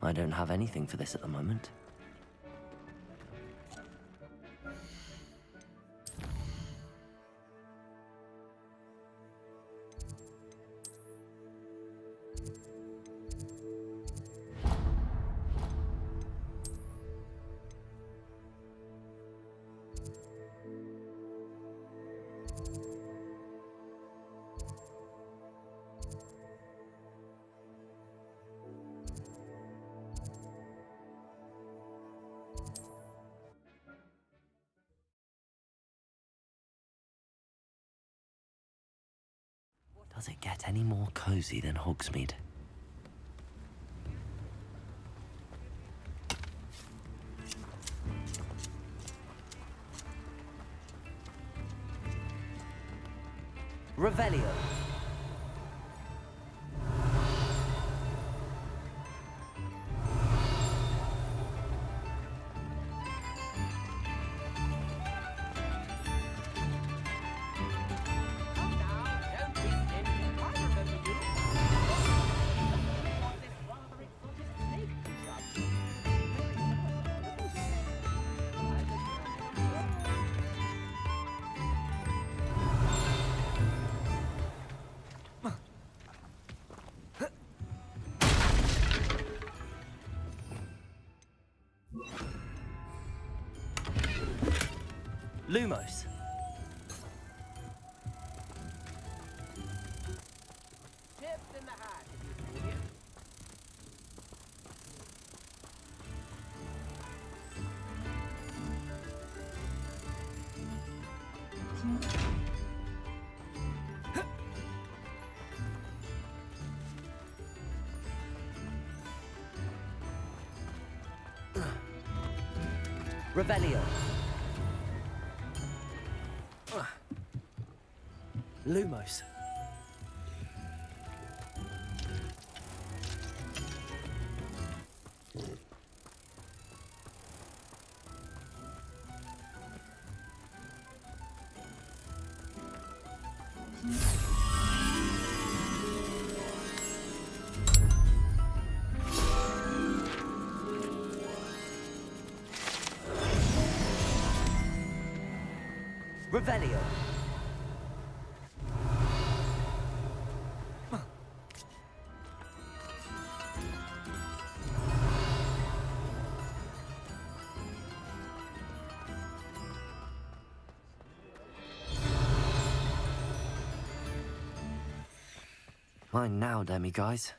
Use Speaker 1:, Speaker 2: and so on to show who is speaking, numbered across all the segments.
Speaker 1: I don't have anything for this at the moment. Does it get any more cozy than Hogsmeade? Revelio. Lumos.
Speaker 2: Tips in the hat, if you
Speaker 1: Revelio. Lumos. Revelio. Mine now, demi guys.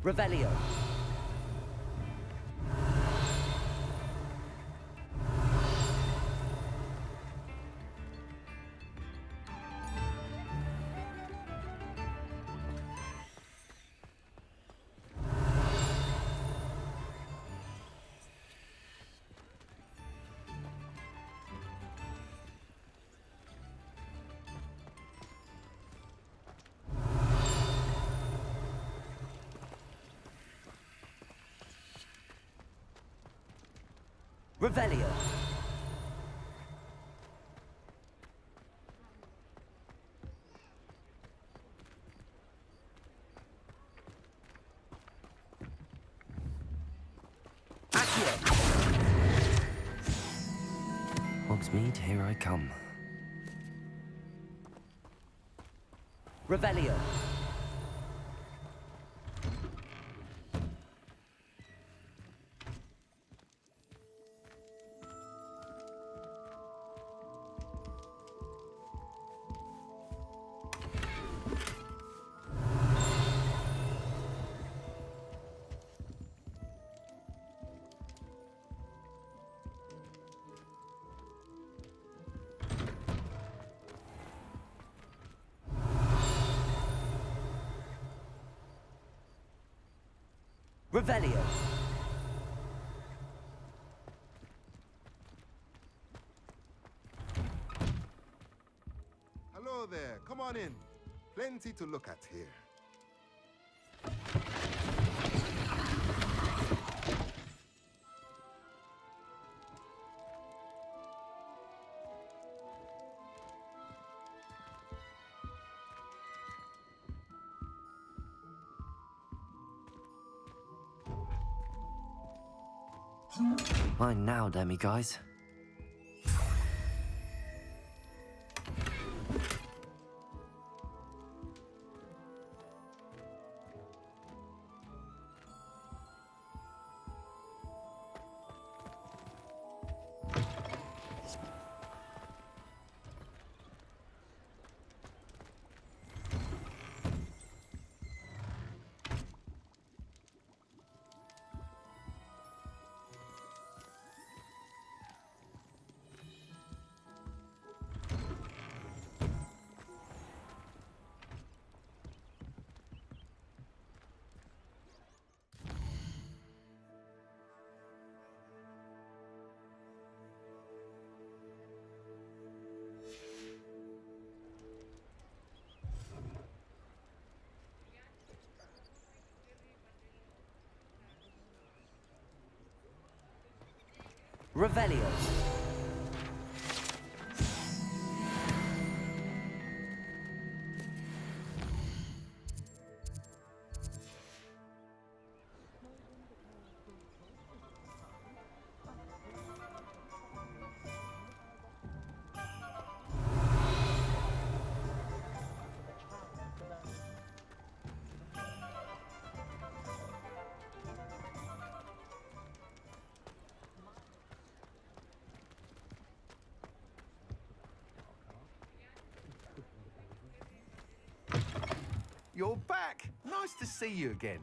Speaker 1: Revelio. Revelio. Accio. Hogsmeade, here I come. Revelio. Revelio.
Speaker 3: on in. Plenty to look at here.
Speaker 1: Mine now, demi guys. Revelio.
Speaker 4: You're back! Nice to see you again.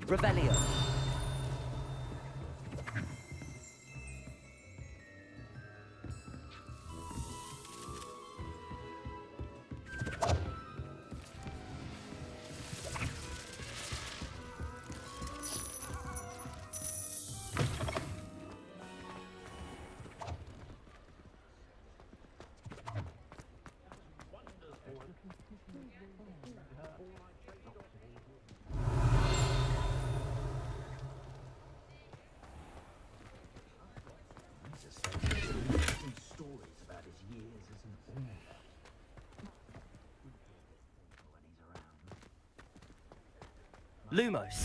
Speaker 1: Revelio.
Speaker 5: Stories about his years as an owner. When he's around.
Speaker 1: Lumos.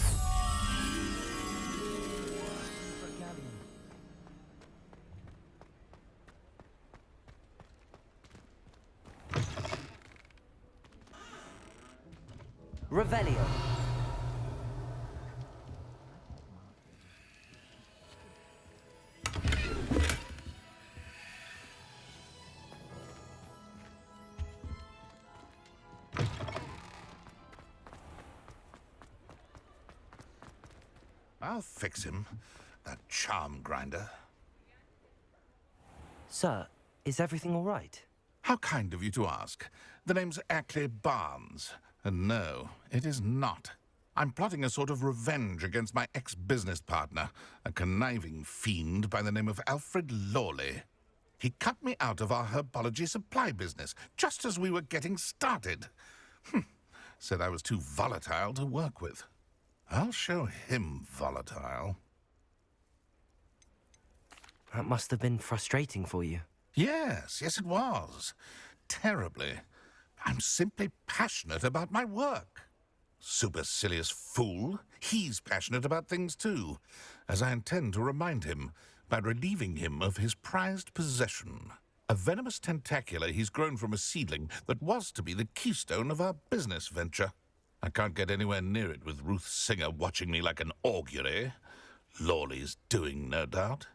Speaker 1: Revelio.
Speaker 6: I'll fix him, that charm grinder.
Speaker 1: Sir, is everything all right?
Speaker 6: How kind of you to ask. The name's Ackley Barnes. And no, it is not. I'm plotting a sort of revenge against my ex-business partner, a conniving fiend by the name of Alfred Lawley. He cut me out of our herbology supply business, just as we were getting started. Said I was too volatile to work with. I'll show him volatile.
Speaker 1: That must have been frustrating for you.
Speaker 6: Yes, it was. Terribly. I'm simply passionate about my work. Supercilious fool. He's passionate about things too, as I intend to remind him by relieving him of his prized possession. A venomous tentacula he's grown from a seedling that was to be the keystone of our business venture. I can't get anywhere near it with Ruth Singer watching me like an augury. Lawley's doing, no doubt.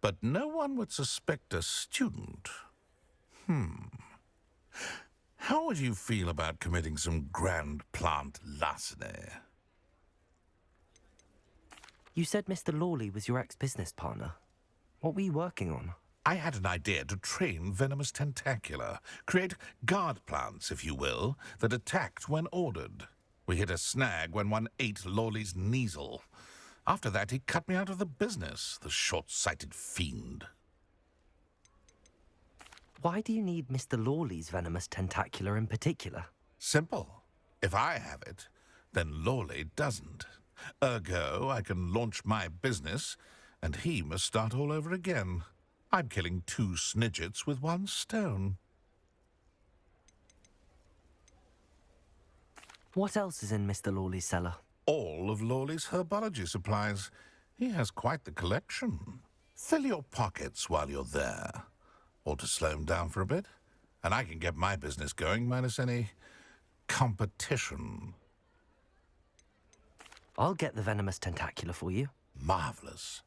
Speaker 6: But no one would suspect a student. How would you feel about committing some grand plant larceny?
Speaker 1: You said Mr. Lawley was your ex-business partner. What were you working on?
Speaker 6: I had an idea to train venomous tentacula, create guard plants, if you will, that attacked when ordered. We hit a snag when one ate Lawley's Kneasel. After that, he cut me out of the business, the short-sighted fiend.
Speaker 1: Why do you need Mr. Lawley's venomous tentacula in particular?
Speaker 6: Simple. If I have it, then Lawley doesn't. Ergo, I can launch my business, and he must start all over again. I'm killing 2 snidgets with 1 stone.
Speaker 1: What else is in Mr. Lawley's cellar?
Speaker 6: All of Lawley's herbology supplies. He has quite the collection. Fill your pockets while you're there. Or to slow him down for a bit, and I can get my business going minus any competition.
Speaker 1: I'll get the venomous tentacula for you.
Speaker 6: Marvelous.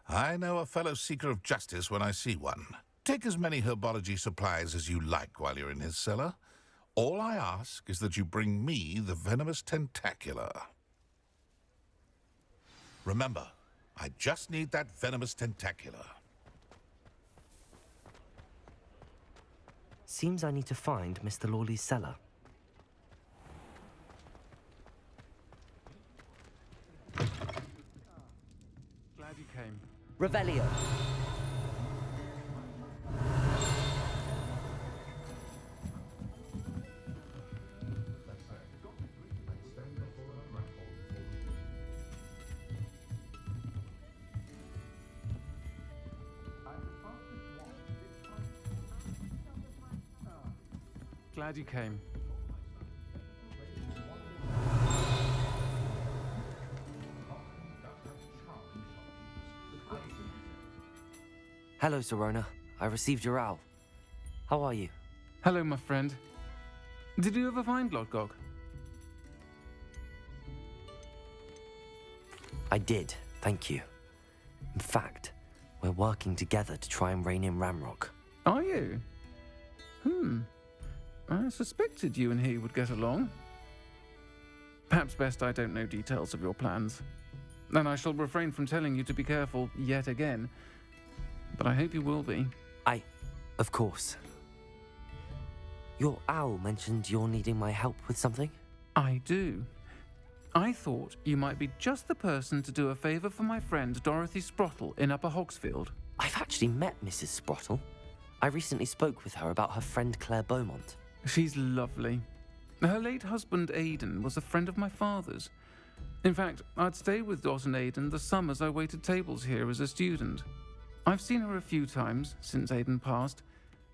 Speaker 6: I know a fellow seeker of justice when I see one. Take as many herbology supplies as you like while you're in his cellar. All I ask is that you bring me the venomous tentacula. Remember, I just need that venomous tentacula.
Speaker 1: Seems I need to find Mr. Lawley's cellar.
Speaker 7: Glad you came.
Speaker 1: Revelio.
Speaker 7: Glad you came.
Speaker 1: Hello, Serona. I received your owl. How are you?
Speaker 7: Hello, my friend. Did you ever find Lodgok?
Speaker 1: I did, thank you. In fact, we're working together to try and rein in Ramrock.
Speaker 7: Are you? I suspected you and he would get along. Perhaps best I don't know details of your plans. And I shall refrain from telling you to be careful yet again. But I hope you will be.
Speaker 1: Of course. Your owl mentioned you're needing my help with something?
Speaker 7: I do. I thought you might be just the person to do a favour for my friend Dorothy Sprottle in Upper Hogsfield.
Speaker 1: I've actually met Mrs. Sprottle. I recently spoke with her about her friend Claire Beaumont.
Speaker 7: She's lovely. Her late husband Aidan was a friend of my father's. In fact, I'd stay with Dot and Aidan the summers I waited tables here as a student. I've seen her a few times since Aidan passed,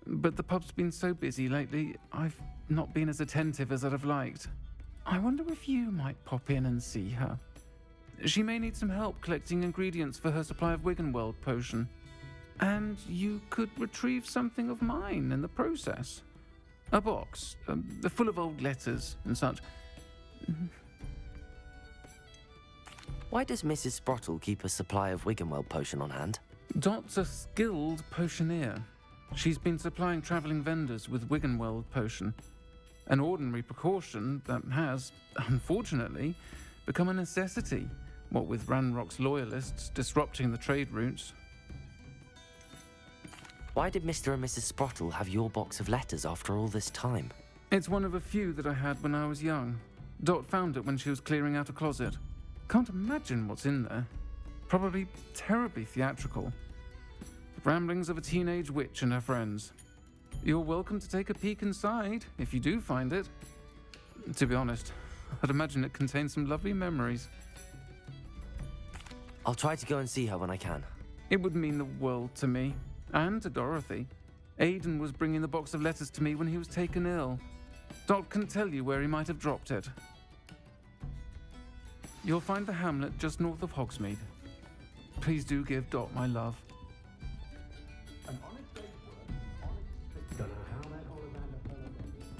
Speaker 7: but the pub's been so busy lately, I've not been as attentive as I'd have liked. I wonder if you might pop in and see her. She may need some help collecting ingredients for her supply of Wiggenweld potion. And you could retrieve something of mine in the process. A box, full of old letters and such.
Speaker 1: Why does Mrs. Sprottle keep a supply of Wiggenweld potion on hand?
Speaker 7: Dot's a skilled potioneer. She's been supplying travelling vendors with Wiggenweld potion. An ordinary precaution that has, unfortunately, become a necessity, what with Ranrock's loyalists disrupting the trade routes.
Speaker 1: Why did Mr. and Mrs. Sprottle have your box of letters after all this time?
Speaker 7: It's one of a few that I had when I was young. Dot found it when she was clearing out a closet. Can't imagine what's in there. Probably terribly theatrical. The ramblings of a teenage witch and her friends. You're welcome to take a peek inside, if you do find it. To be honest, I'd imagine it contains some lovely memories.
Speaker 1: I'll try to go and see her when I can.
Speaker 7: It would mean the world to me, and to Dorothy. Aidan was bringing the box of letters to me when he was taken ill. Dot can tell you where he might have dropped it. You'll find the hamlet just north of Hogsmeade. Please do give Dot my love.
Speaker 5: An honest day's work, honest. Don't know how that Ollivander fellow got it.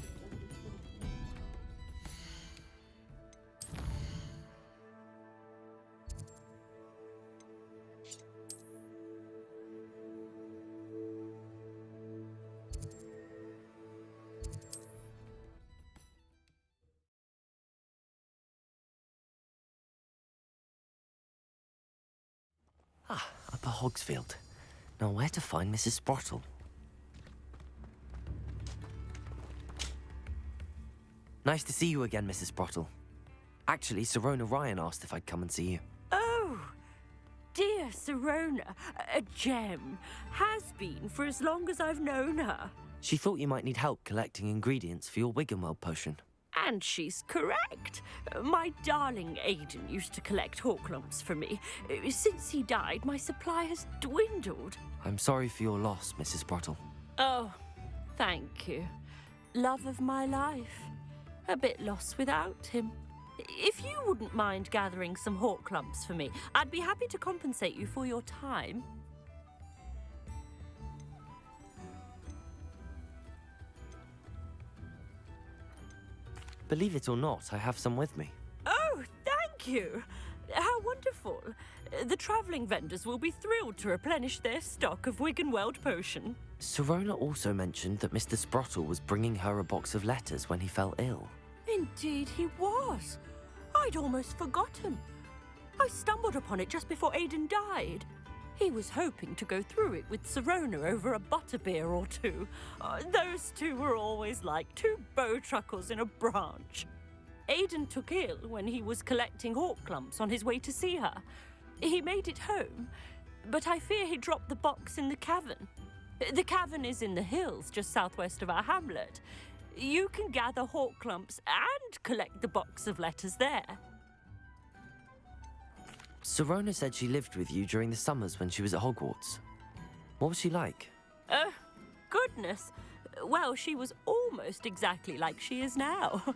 Speaker 1: Ah, Upper Hogsfield. Now where to find Mrs. Sprottle? Nice to see you again, Mrs. Sprottle. Actually, Sirona Ryan asked if I'd come and see you.
Speaker 8: Oh, dear Sirona, a gem. Has been for as long as I've known her.
Speaker 1: She thought you might need help collecting ingredients for your Wiggenweld potion.
Speaker 8: And she's correct. My darling Aidan used to collect Horklumps for me. Since he died, my supply has dwindled.
Speaker 1: I'm sorry for your loss, Mrs. Sprottle.
Speaker 8: Oh, thank you. Love of my life. A bit lost without him. If you wouldn't mind gathering some Horklumps for me, I'd be happy to compensate you for your time.
Speaker 1: Believe it or not, I have some with me.
Speaker 8: Oh, thank you. How wonderful. The travelling vendors will be thrilled to replenish their stock of Wiggenweld potion.
Speaker 1: Sirona also mentioned that Mr. Sprottle was bringing her a box of letters when he fell ill.
Speaker 8: Indeed he was. I'd almost forgotten. I stumbled upon it just before Aidan died. He was hoping to go through it with Sirona over a butterbeer or two. Those two were always like two bowtruckles in a branch. Aidan took ill when he was collecting Horklumps on his way to see her. He made it home, but I fear he dropped the box in the cavern. The cavern is in the hills just southwest of our hamlet. You can gather Horklumps and collect the box of letters there.
Speaker 1: Sirona said she lived with you during the summers when she was at Hogwarts. What was she like?
Speaker 8: Goodness. Well, she was almost exactly like she is now.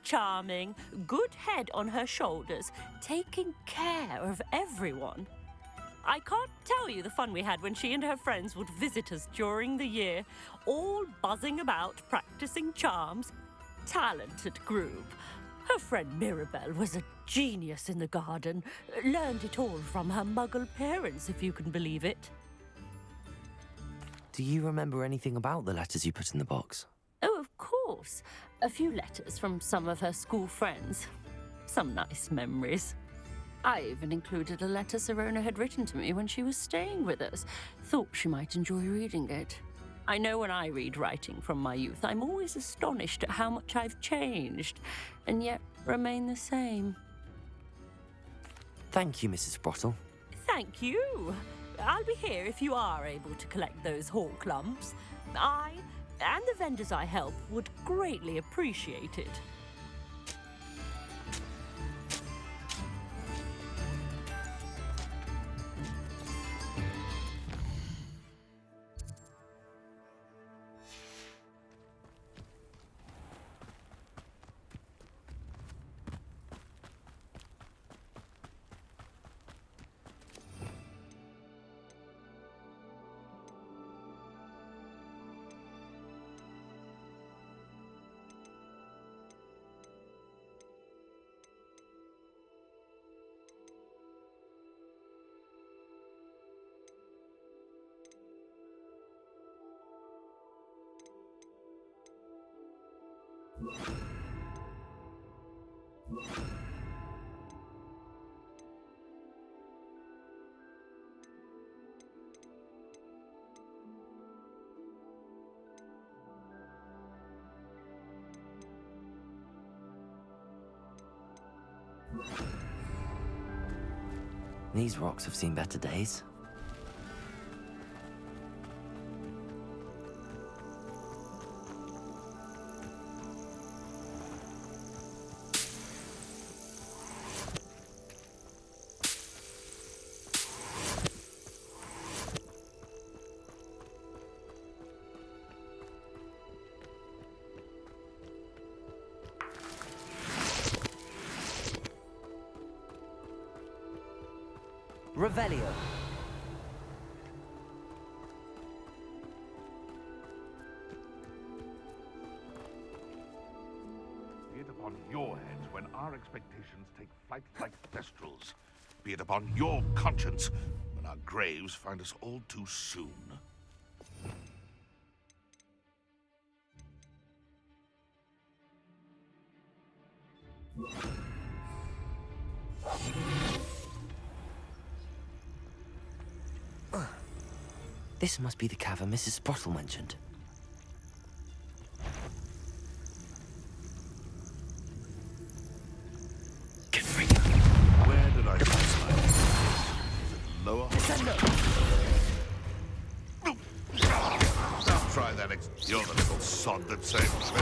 Speaker 8: Charming, good head on her shoulders, taking care of everyone. I can't tell you the fun we had when she and her friends would visit us during the year, all buzzing about, practicing charms. Talented group. Her friend Mirabelle was a genius in the garden. Learned it all from her muggle parents, if you can believe it.
Speaker 1: Do you remember anything about the letters you put in the box?
Speaker 8: Oh, of course. A few letters from some of her school friends. Some nice memories. I even included a letter Sirona had written to me when she was staying with us. Thought she might enjoy reading it. I know when I read writing from my youth, I'm always astonished at how much I've changed, and yet remain the same.
Speaker 1: Thank you, Mrs. Sprottle.
Speaker 8: Thank you. I'll be here if you are able to collect those Horklumps. I and the vendors I help would greatly appreciate it.
Speaker 1: These rocks have seen better days. Revelio.
Speaker 6: Be it upon your heads when our expectations take flight like thestrals. Be it upon your conscience when our graves find us all too soon.
Speaker 1: This must be the cavern Mrs. Sprottle mentioned.
Speaker 6: Where did I find my... Is it lower? Now try that You're the little sod that saved me.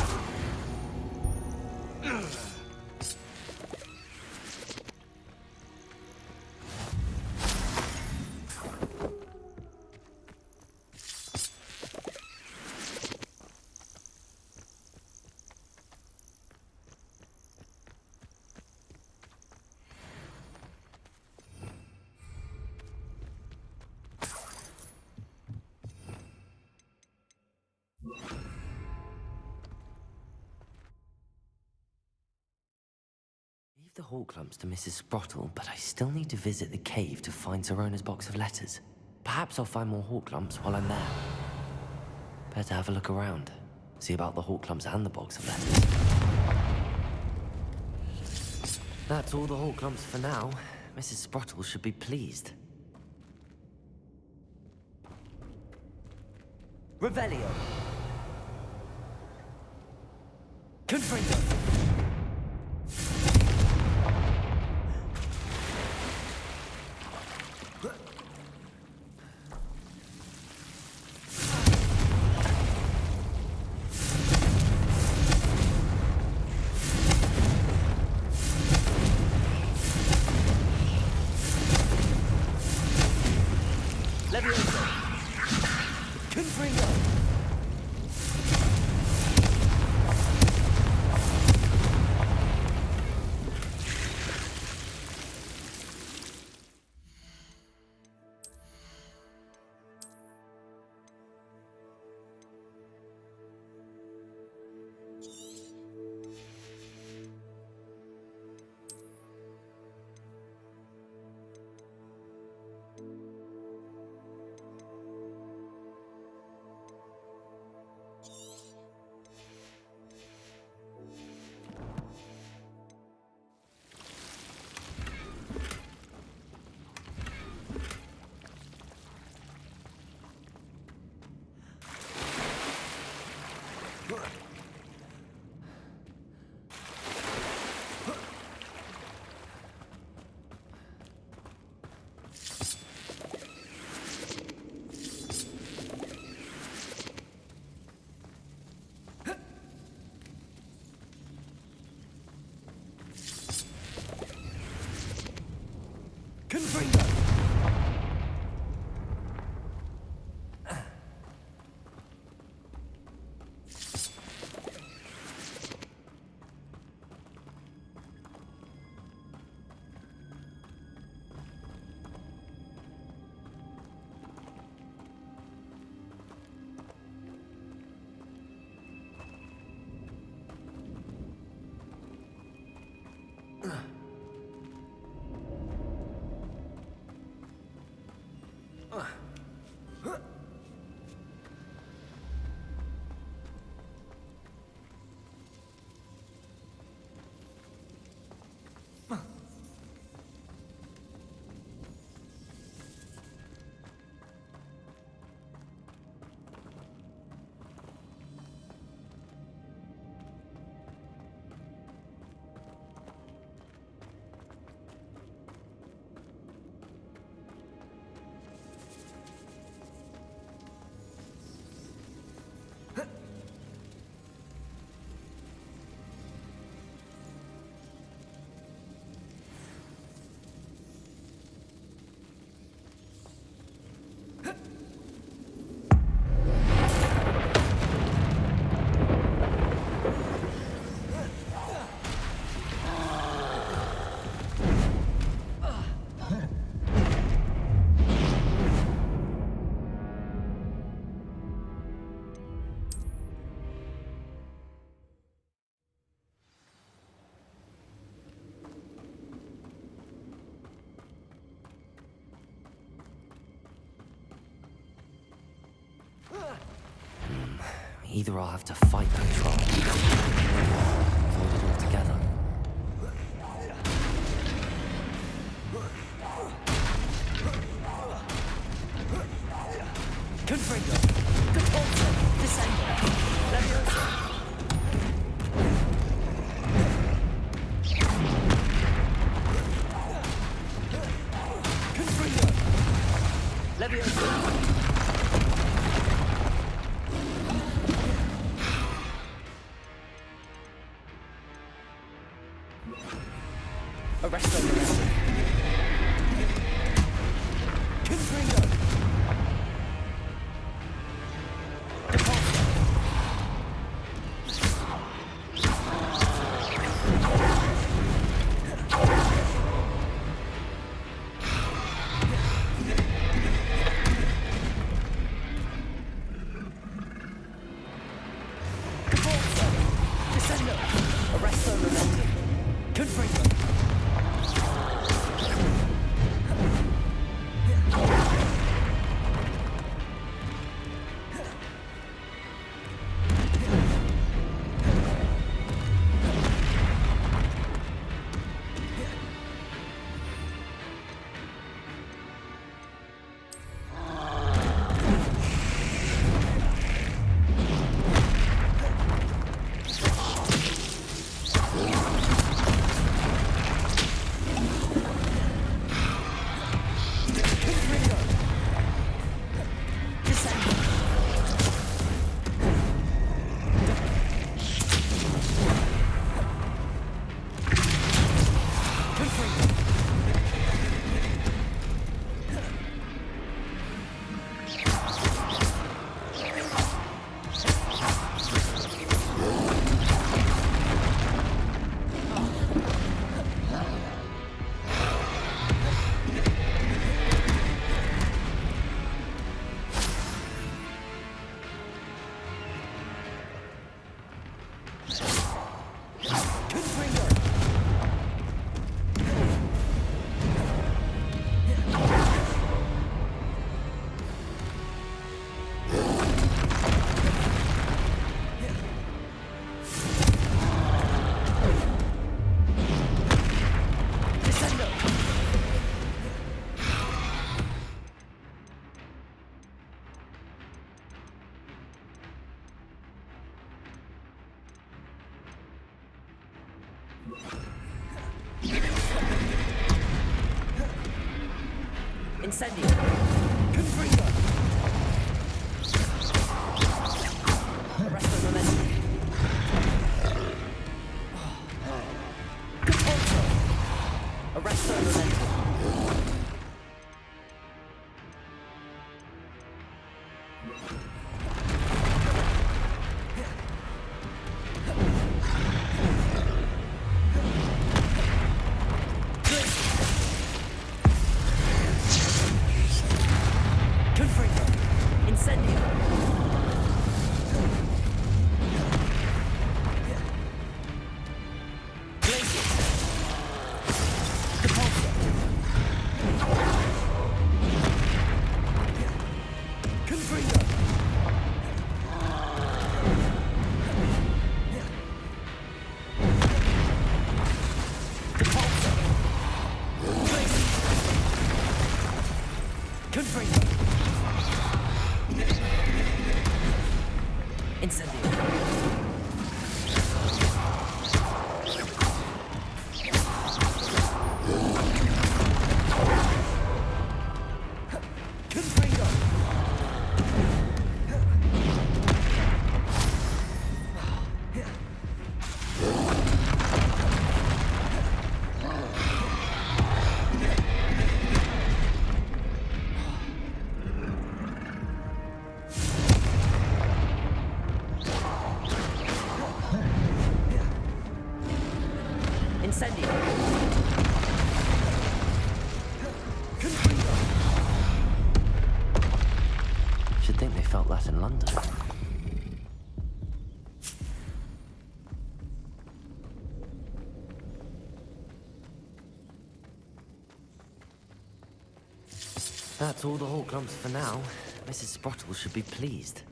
Speaker 1: Leave the Hawklumps to Mrs. Sprottle, but I still need to visit the cave to find Zerona's box of letters. Perhaps I'll find more Hawklumps while I'm there. Better have a look around. See about the Hawklumps and the box of letters. That's all the Hawklumps for now. Mrs. Sprottle should be pleased. Revelio. Confringo. Levioso. Confringo. Confringo. Either I'll have to fight that troll, or avoid it altogether.
Speaker 2: Confringo. Capulso. Descendo. Levioso. Confringo. Levioso. Arresto. Confringo. Incendio. Confringo. Arresto momentum. Capulso. Arresto momentum. Confringo. Incendio. Glacius. Capulso. Confringo. Capulso. Glacius. Confringo. Incendio. Confringo. Incendio. Confringo.
Speaker 1: Should think they felt that in London. That's all the Hawk lumps for now. Mrs. Sprottle should be pleased.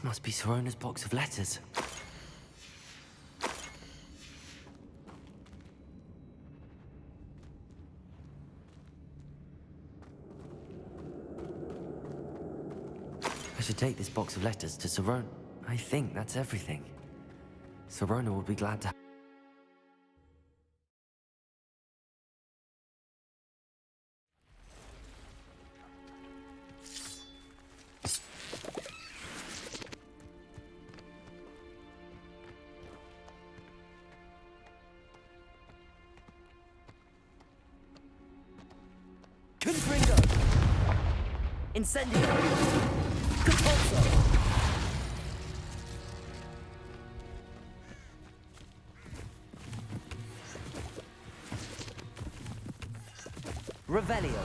Speaker 1: This must be Sorona's box of letters. I should take this box of letters to Sorona. I think that's everything. Sorona will be glad to...
Speaker 2: Confringo! Incendio! Compulso! Revelio!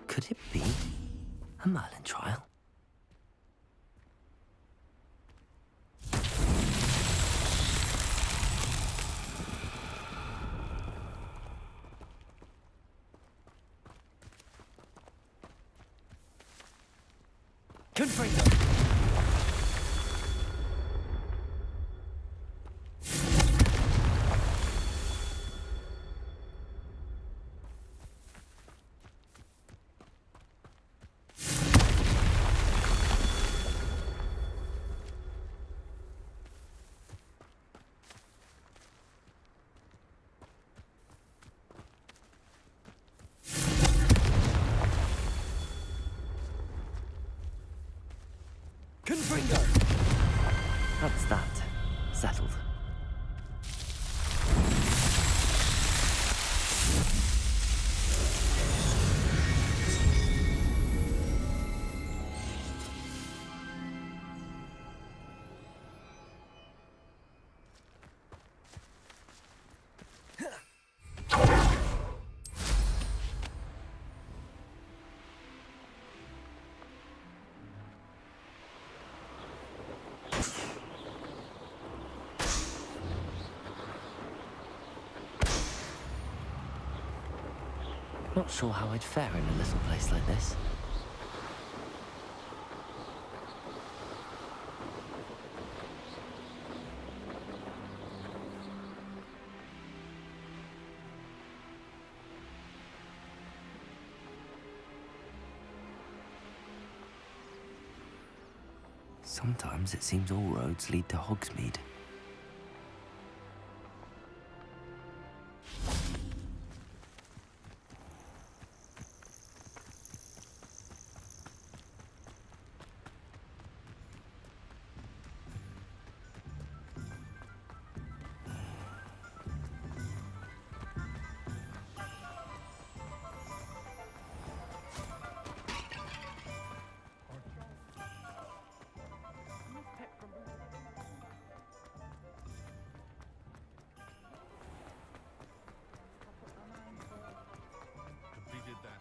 Speaker 1: Could it be a Merlin trial?
Speaker 2: Confringo! Confringo!
Speaker 1: That's that. Settled. Not sure how I'd fare in a little place like this. Sometimes it seems all roads lead to Hogsmeade.
Speaker 6: Completed that.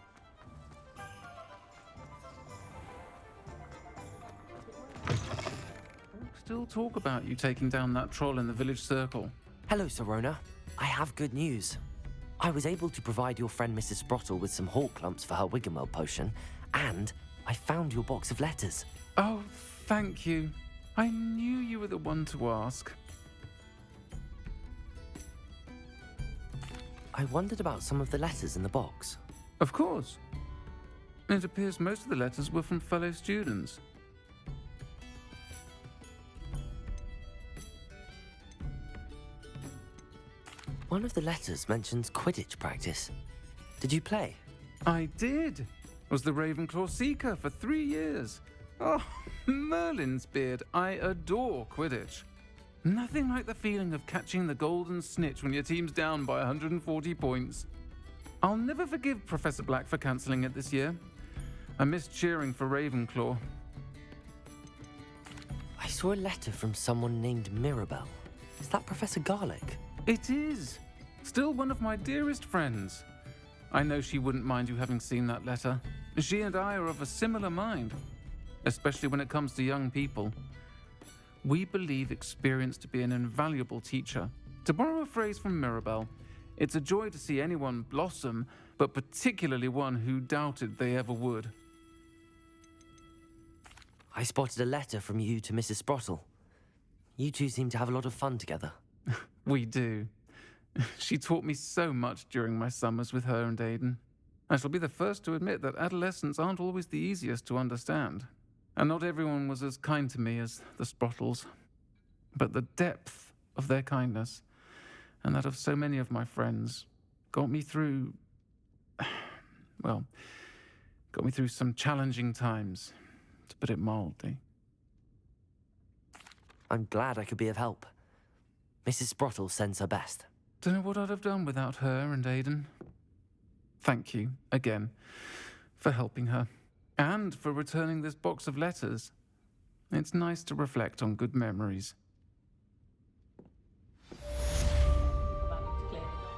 Speaker 7: Still talk about you taking down that troll in the village circle.
Speaker 1: Hello, Sorona. I have good news. I was able to provide your friend Mrs. Sprottle with some hawk clumps for her Wiggenweld potion, and I found your box of letters.
Speaker 7: Oh, thank you. I knew you were the one to ask.
Speaker 1: I wondered about some of the letters in the box.
Speaker 7: Of course. It appears most of the letters were from fellow students.
Speaker 1: One of the letters mentions Quidditch practice. Did you play?
Speaker 7: I did. Was the Ravenclaw Seeker for 3 years. Oh, Merlin's beard. I adore Quidditch. Nothing like the feeling of catching the golden snitch when your team's down by 140 points. I'll never forgive Professor Black for cancelling it this year. I missed cheering for Ravenclaw.
Speaker 1: I saw a letter from someone named Mirabelle. Is that Professor Garlick?
Speaker 7: It is. Still one of my dearest friends. I know she wouldn't mind you having seen that letter. She and I are of a similar mind, especially when it comes to young people. We believe experience to be an invaluable teacher. To borrow a phrase from Mirabelle, it's a joy to see anyone blossom, but particularly one who doubted they ever would.
Speaker 1: I spotted a letter from you to Mrs. Sprottle. You two seem to have a lot of fun together.
Speaker 7: We do. She taught me so much during my summers with her and Aidan. I shall be the first to admit that adolescents aren't always the easiest to understand. And not everyone was as kind to me as the Sprottles. But the depth of their kindness, and that of so many of my friends, got me through some challenging times, to put it mildly.
Speaker 1: I'm glad I could be of help. Mrs. Sprottle sends her best.
Speaker 7: Don't know what I'd have done without her and Aidan. Thank you, again, for helping her. And for returning this box of letters. It's nice to reflect on good memories.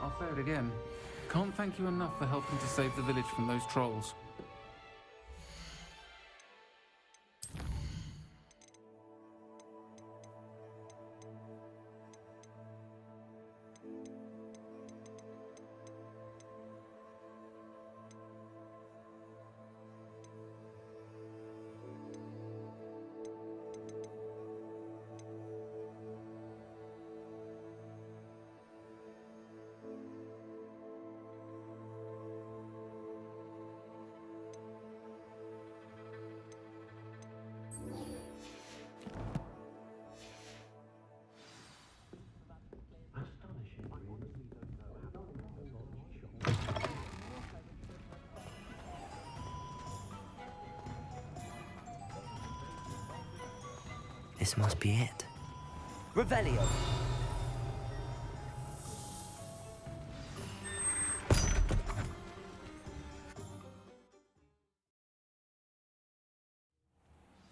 Speaker 7: I'll say it again. Can't thank you enough for helping to save the village from those trolls.
Speaker 1: This must be it. Revelio!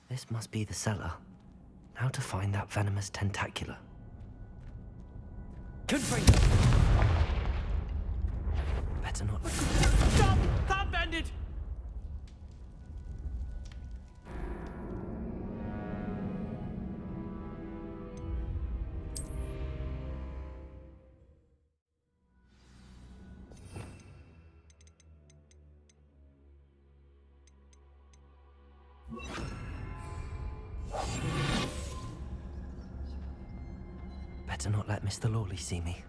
Speaker 1: This must be the cellar. Now to find that venomous tentacula.
Speaker 2: Confringo!
Speaker 1: Better not...
Speaker 2: Stop! Can't bend it!
Speaker 1: Better not let Mr. Lawley see me.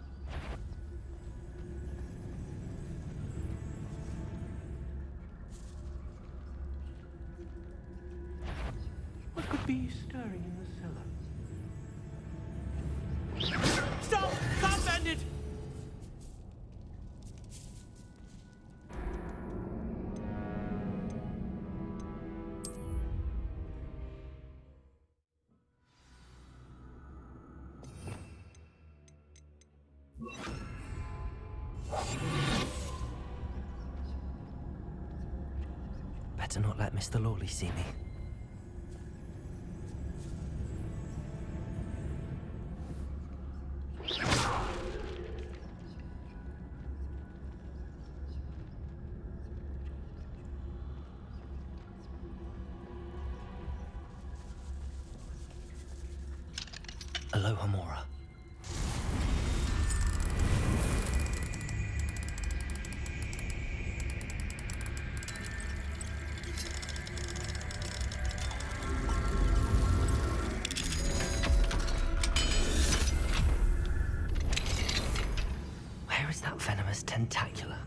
Speaker 5: What could be stirring in the cellar?
Speaker 2: Stop! Can't bend it!
Speaker 1: Better not let Mr. Lawley see me. Aloha Mora. Where is that venomous tentacula?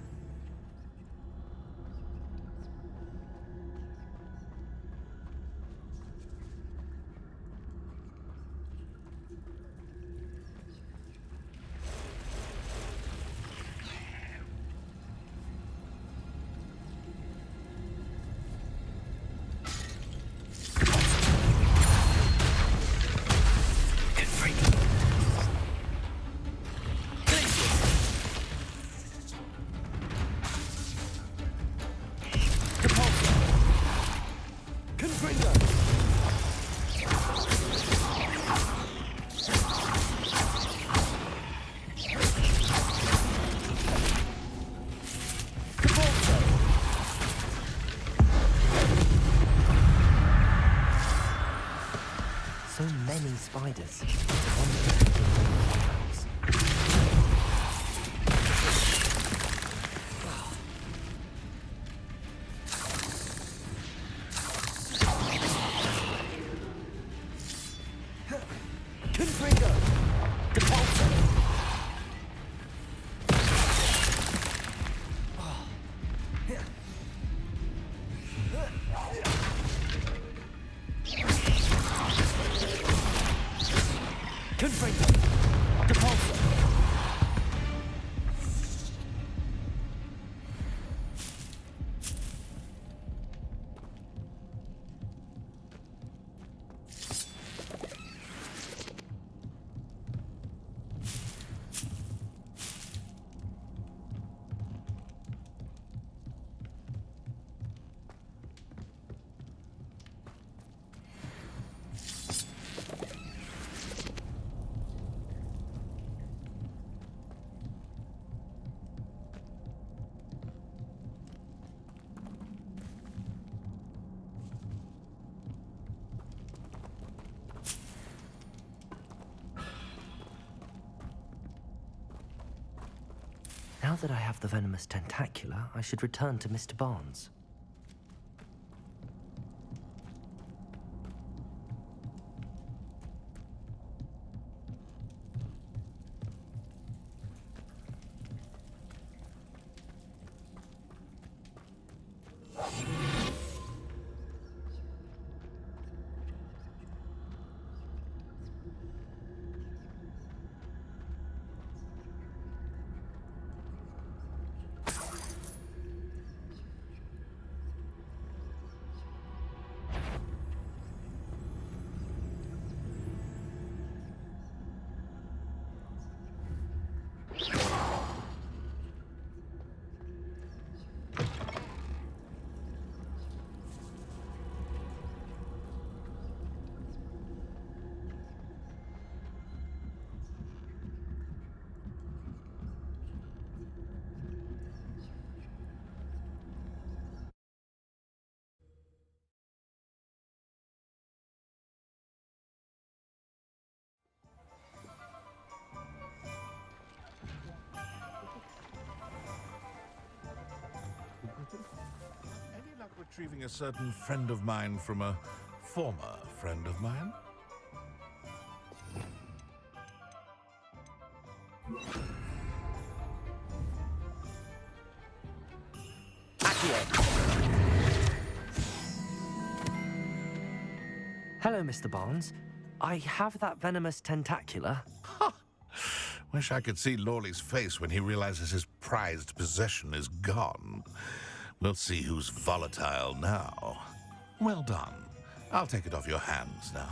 Speaker 1: spiders. One that can dig through walls. Confringo! Depulso! Confringo! Depulso! Now that I have the venomous tentacula, I should return to Mr. Barnes.
Speaker 6: Any luck retrieving a certain friend of mine from a former friend of mine?
Speaker 1: Hello, Mr. Barnes. I have that venomous tentacula.
Speaker 6: Wish I could see Lawley's face when he realizes his prized possession is gone. We'll see who's volatile now. Well done. I'll take it off your hands now.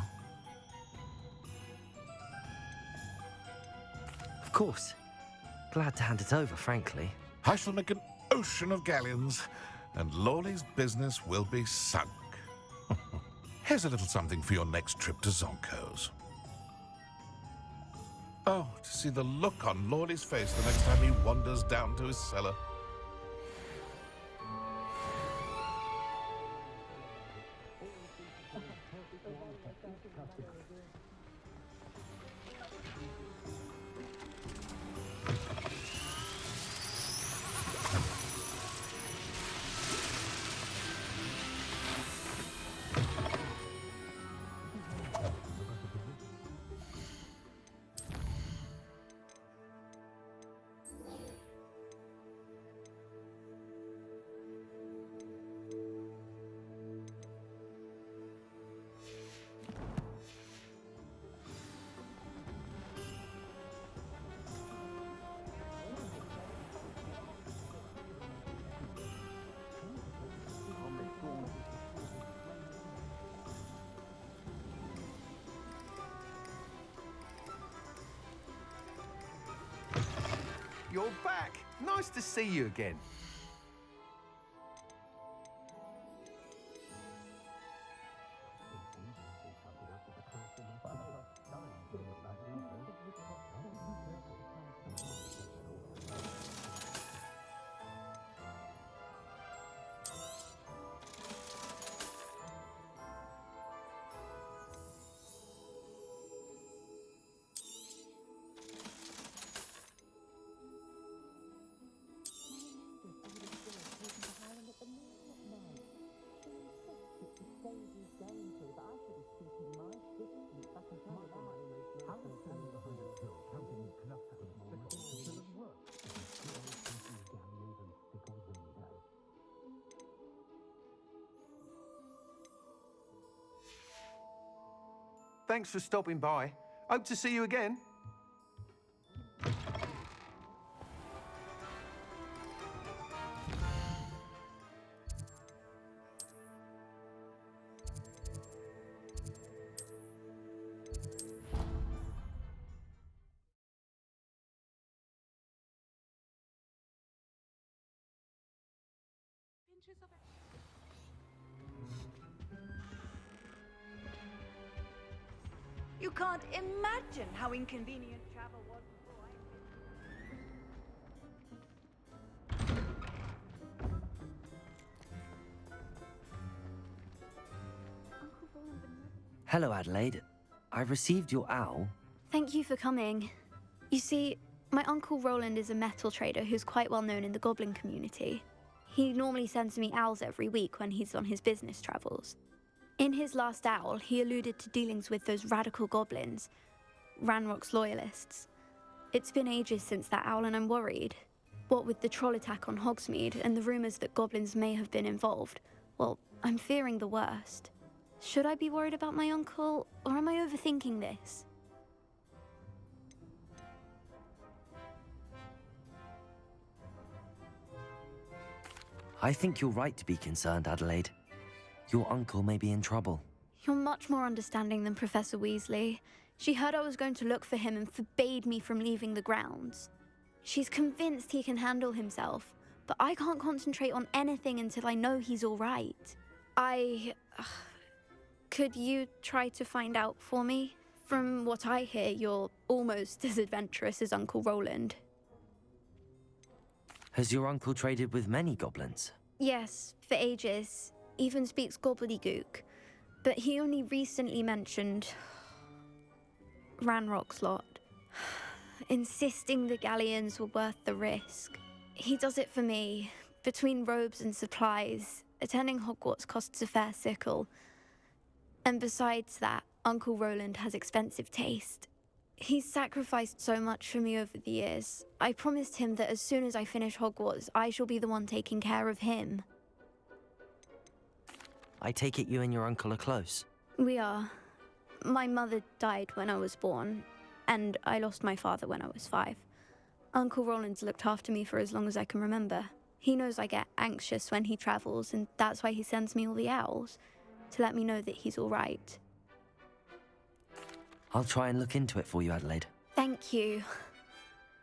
Speaker 1: Of course. Glad to hand it over, frankly.
Speaker 6: I shall make an ocean of galleons, and Lawley's business will be sunk. Here's a little something for your next trip to Zonko's. Oh, to see the look on Lawley's face the next time he wanders down to his cellar.
Speaker 4: You're back. Nice to see you again. Thanks for stopping by. Hope to see you again.
Speaker 9: You can't imagine how inconvenient travel was before
Speaker 1: Hello, Adelaide. I received your owl.
Speaker 10: Thank you for coming. You see, my Uncle Roland is a metal trader who's quite well known in the goblin community. He normally sends me owls every week when he's on his business travels. In his last owl, he alluded to dealings with those radical goblins, Ranrock's loyalists. It's been ages since that owl and I'm worried. What with the troll attack on Hogsmeade and the rumours that goblins may have been involved, well, I'm fearing the worst. Should I be worried about my uncle, or am I overthinking this?
Speaker 1: I think you're right to be concerned, Adelaide. Your uncle may be in trouble.
Speaker 10: You're much more understanding than Professor Weasley. She heard I was going to look for him and forbade me from leaving the grounds. She's convinced he can handle himself, but I can't concentrate on anything until I know he's all right. Could you try to find out for me? From what I hear, you're almost as adventurous as Uncle Roland.
Speaker 1: Has your uncle traded with many goblins?
Speaker 10: Yes, for ages. Even speaks gobbledygook. But he only recently mentioned Ranrock's lot, insisting the galleons were worth the risk. He does it for me. Between robes and supplies, attending Hogwarts costs a fair sickle. And besides that, Uncle Roland has expensive taste. He's sacrificed so much for me over the years. I promised him that as soon as I finish Hogwarts, I shall be the one taking care of him.
Speaker 1: I take it you and your uncle are close.
Speaker 10: We are. My mother died when I was born, and I lost my father when I was 5. Uncle Roland's looked after me for as long as I can remember. He knows I get anxious when he travels, and that's why he sends me all the owls, to let me know that he's all right.
Speaker 1: I'll try and look into it for you, Adelaide.
Speaker 10: Thank you.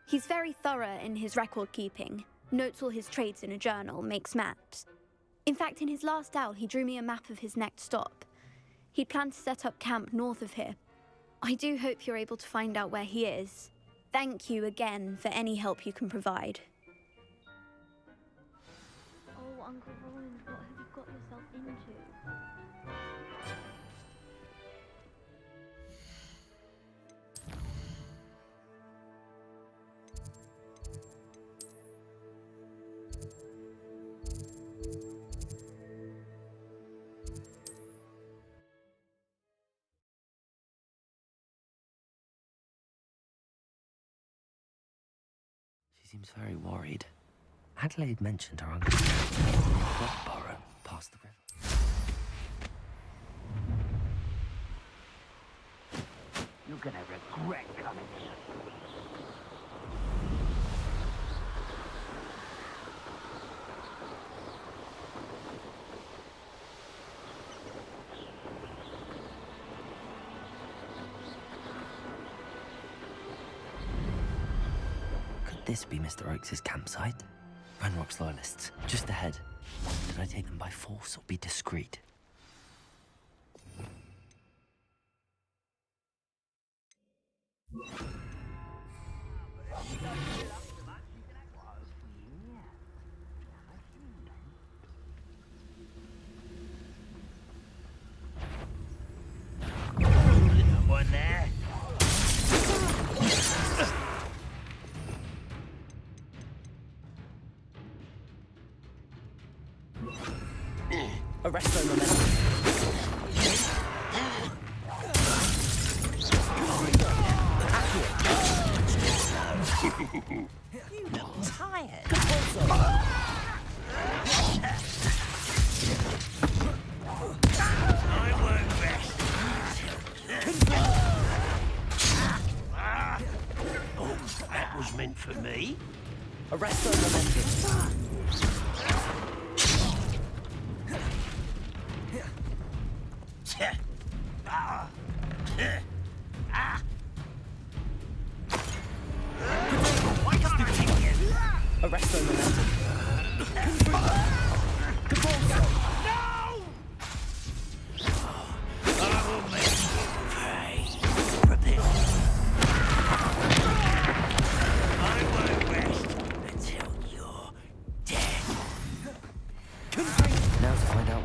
Speaker 10: He's very thorough in his record keeping, notes all his trades in a journal, makes maps. In fact, in his last owl, he drew me a map of his next stop. He'd planned to set up camp north of here. I do hope you're able to find out where he is. Thank you again for any help you can provide. Oh, Uncle Roland, what have you got yourself into?
Speaker 1: She seems very worried. Adelaide mentioned her uncle Rockborough past the river.
Speaker 5: You're gonna regret coming.
Speaker 1: This be Mr. Oakes' campsite? Ranrock's loyalists, just ahead. Should I take them by force or be discreet?
Speaker 5: Someone there?
Speaker 1: Arresto momentum.
Speaker 9: You look tired.
Speaker 5: I won't rest.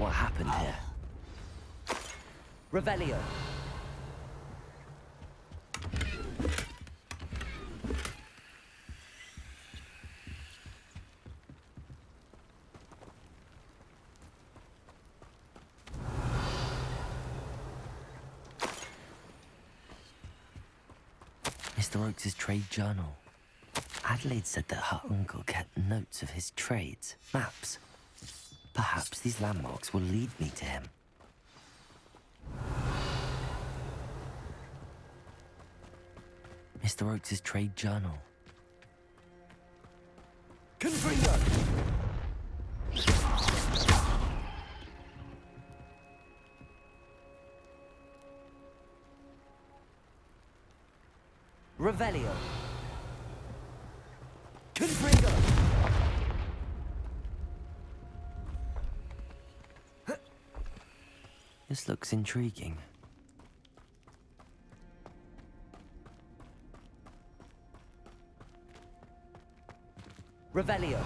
Speaker 1: what happened here. Revelio. Mr. Oakes' trade journal. Adelaide said that her uncle kept notes of his trades, maps. Perhaps these landmarks will lead me to him. Mr. Oakes' trade journal. Confringo! Revelio. Confringo! This looks intriguing. Revelio.